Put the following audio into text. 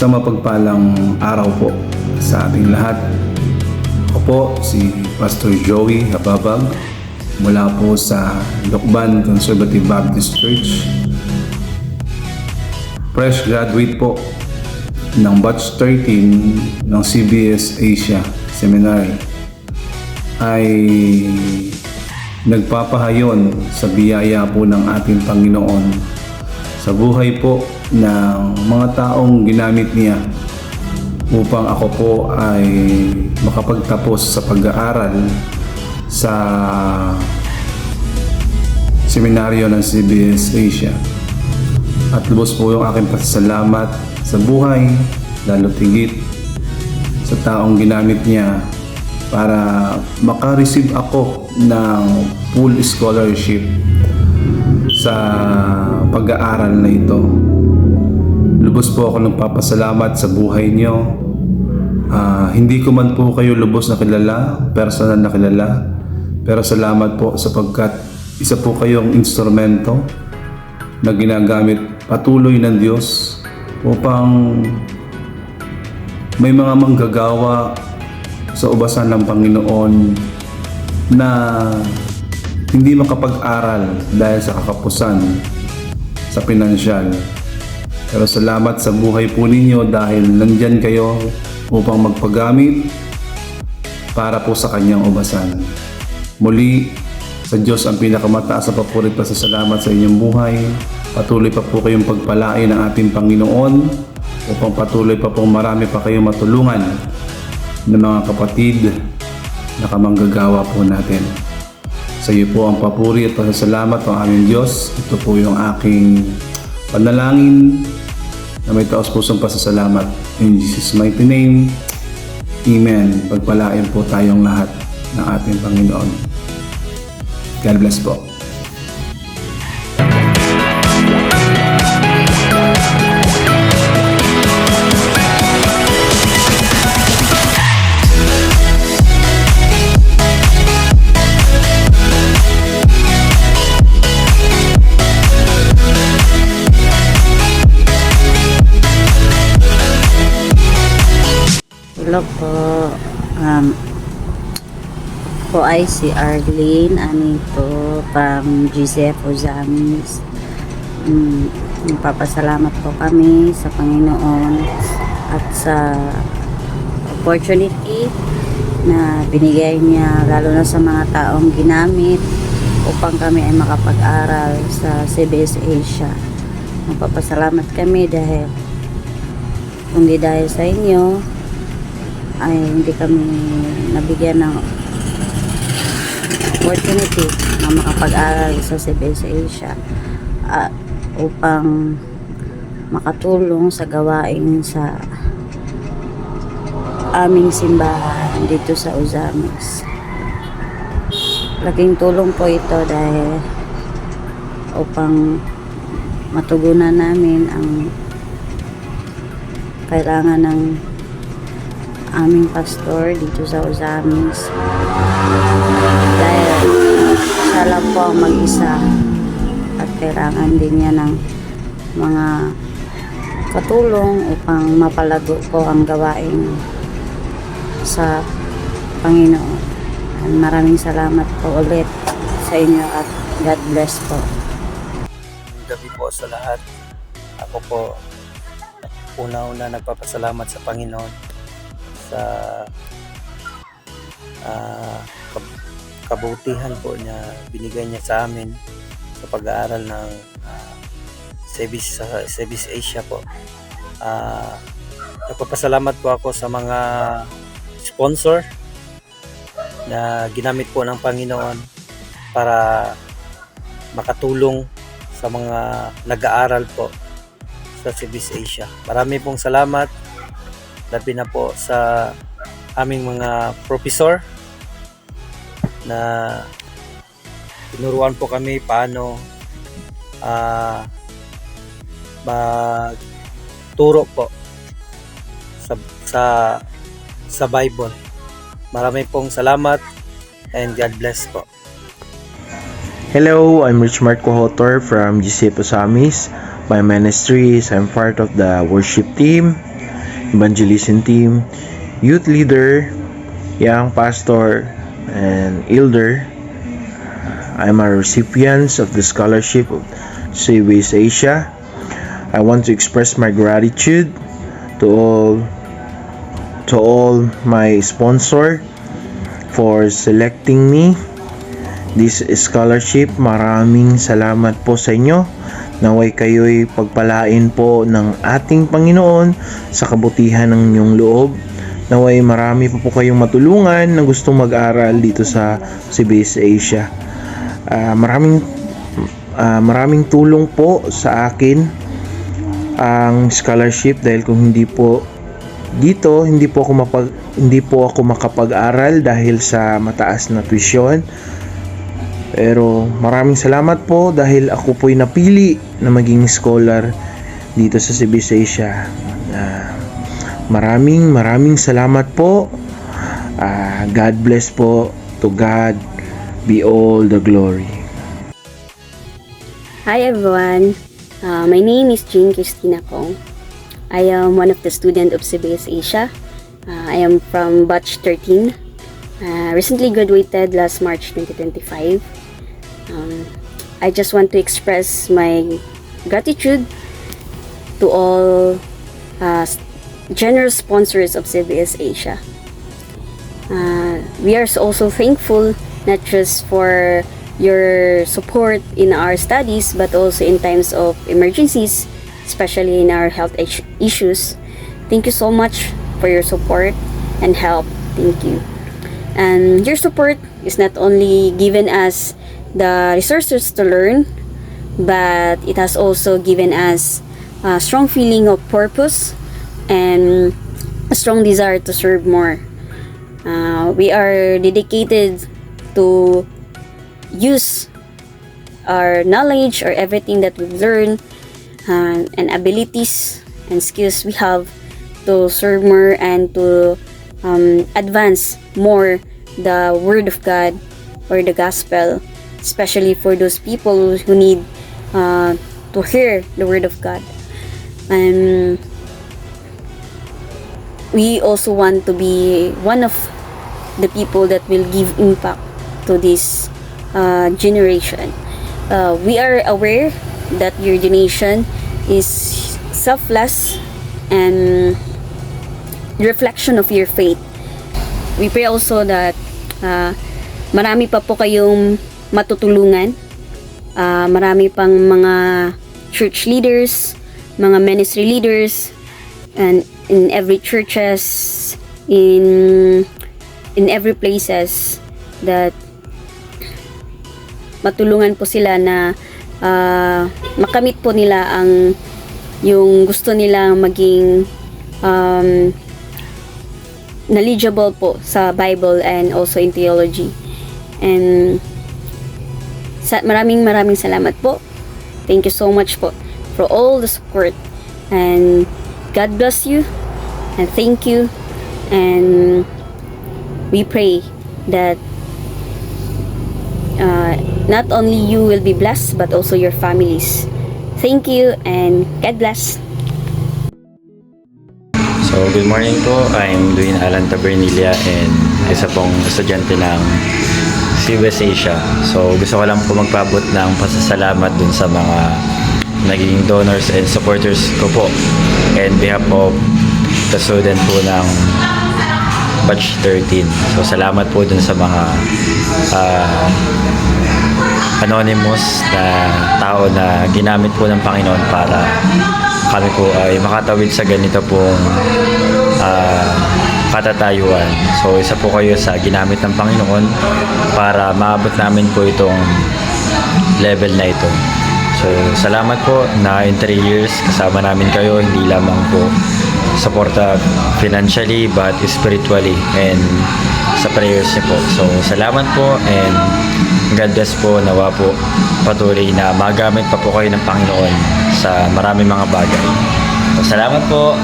Isang mapagpalang araw po sa ating lahat. Ako po si Pastor Joey Hababag mula po sa Lokban Conservative Baptist Church. Fresh graduate po ng batch 13 ng CBS Asia Seminary. Ay nagpapahayon sa biyaya po ng ating Panginoon sa buhay po ng mga taong ginamit niya upang ako po ay makapagtapos sa pag-aaral sa seminaryo ng CBS Asia. At lubos po yung aking pasasalamat sa buhay, lalo tigit sa taong ginamit niya para makareceive ako ng full scholarship sa pag-aaral na ito. Lubos po ako nagpapasalamat sa buhay niyo. Hindi ko man po kayo lubos na kilala, personal na kilala, pero salamat po sapagkat isa po kayong instrumento na ginagamit patuloy ng Diyos upang may mga manggagawa sa ubasan ng Panginoon na hindi makapag-aral dahil sa kakapusan sa pinansyal. Pero salamat sa buhay po ninyo dahil nandyan kayo upang magpagamit para po sa kanyang ubasan. Muli, sa Diyos ang pinakamataas na papuri at pasasalamat sa inyong buhay. Patuloy pa po kayong pagpalain ng ating Panginoon upang patuloy pa pong marami pa kayong matulungan ng mga kapatid na kamanggagawa po natin. Sa iyo po ang papuri at pasasalamat ng aming Diyos. Ito po yung aking panalangin na may taos pusong pasasalamat. In Jesus' mighty name, Amen. Pagpalain po tayong lahat ng ating Panginoon. God bless po. Hello po. Po ay si Arlene Anito from Joseph Ozamis. Nagpapasalamat po kami sa Panginoon at sa opportunity na binigay niya lalo na sa mga taong ginamit upang kami ay makapag-aral sa CBS Asia. Nagpapasalamat kami dahil kundi dahil sa inyo ay hindi kami nabigyan ng opportunity na makapag-aral sa CBS Asia upang makatulong sa gawain sa aming simbahan dito sa Ozamis. Laking tulong po ito dahil upang matugunan namin ang kailangan ng aming pastor dito sa Ozamis dahil siya lang po ang mag-isa at kailangan din niya ng mga katulong upang mapalago po ang gawain sa Panginoon. Maraming salamat po ulit sa inyo at God bless po. Gabi po sa lahat. Ako po una-una nagpapasalamat sa Panginoon sa kabutihan po niya binigay niya sa amin sa pag-aaral ng CBS Asia po. Nagpapasalamat po ako sa mga sponsor na ginamit po ng Panginoon para makatulong sa mga nag-aaral po sa CBS Asia. Marami pong salamat, labi na po sa aming mga professor na tinuruan po kami paano magturo po sa Bible. Marami pong salamat and God bless po. Hello, I'm Rich Mark Cohotor from Joseph Ozamis. My ministry is I'm part of the worship team. evangelism team, youth leader, young pastor, and elder. I'm a recipient of the scholarship of CBS Asia. I want to express my gratitude to all my sponsor for selecting me this scholarship. Maraming salamat po sa inyo. Naway kayo'y pagpalain po ng ating Panginoon sa kabutihan ng inyong loob. Naway marami pa po kayong matulungan na gustong mag-aral dito sa CBS Asia. Maraming tulong po sa akin ang scholarship, dahil kung hindi po dito, hindi po ako makapag-aral dahil sa mataas na tuition. Pero maraming salamat po dahil ako po'y napili na maging scholar dito sa CBS Asia. Maraming salamat po. God bless po. To God be all the glory. Hi everyone, my name is Jean Christina Kong. I am one of the students of CBS Asia. I am from batch 13. Recently graduated last March 2025. I just want to express my gratitude to all generous sponsors of CBS Asia. We are also thankful not just for your support in our studies, but also in times of emergencies, especially in our health issues. Thank you so much for your support and help. Thank you. And your support is not only given us the resources to learn, but it has also given us a strong feeling of purpose and a strong desire to serve more. We are dedicated to use our knowledge or everything that we've learned and abilities and skills we have to serve more and to advance more the Word of God or the Gospel, especially for those people who need to hear the Word of God. And we also want to be one of the people that will give impact to this generation. We are aware that your donation is selfless and reflection of your faith. We pray also that marami pa po kayong matutulungan. Marami pang mga church leaders, mga ministry leaders, and in every churches, in every places, that matulungan po sila na makamit po nila ang yung gusto nila maging knowledgeable po sa Bible and also in theology. And maraming salamat po. Thank you so much po for all the support, and God bless you and thank you, and we pray that not only you will be blessed but also your families. Thank you and God bless. So, good morning po. I'm Luin Alan Tabernilla and isa pong estudyante ng CBS Asia. So, gusto ko lang po magpabot ng pasasalamat dun sa mga naging donors and supporters ko po. And behalf of the student po ng batch 13. So, salamat po dun sa mga anonymous na tao na ginamit po ng Panginoon para kami po ay makatawid sa ganito pong katatayuan. So isa po kayo sa ginamit ng Panginoon para maabot namin po itong level na ito. So salamat po na in 3 years kasama namin kayo, hindi lamang po suporta financially but spiritually and sa prayers niyo po. So salamat po and God bless po, nawa po patuloy na magamit pa po kayo ng Panginoon sa maraming mga bagay. So, salamat po.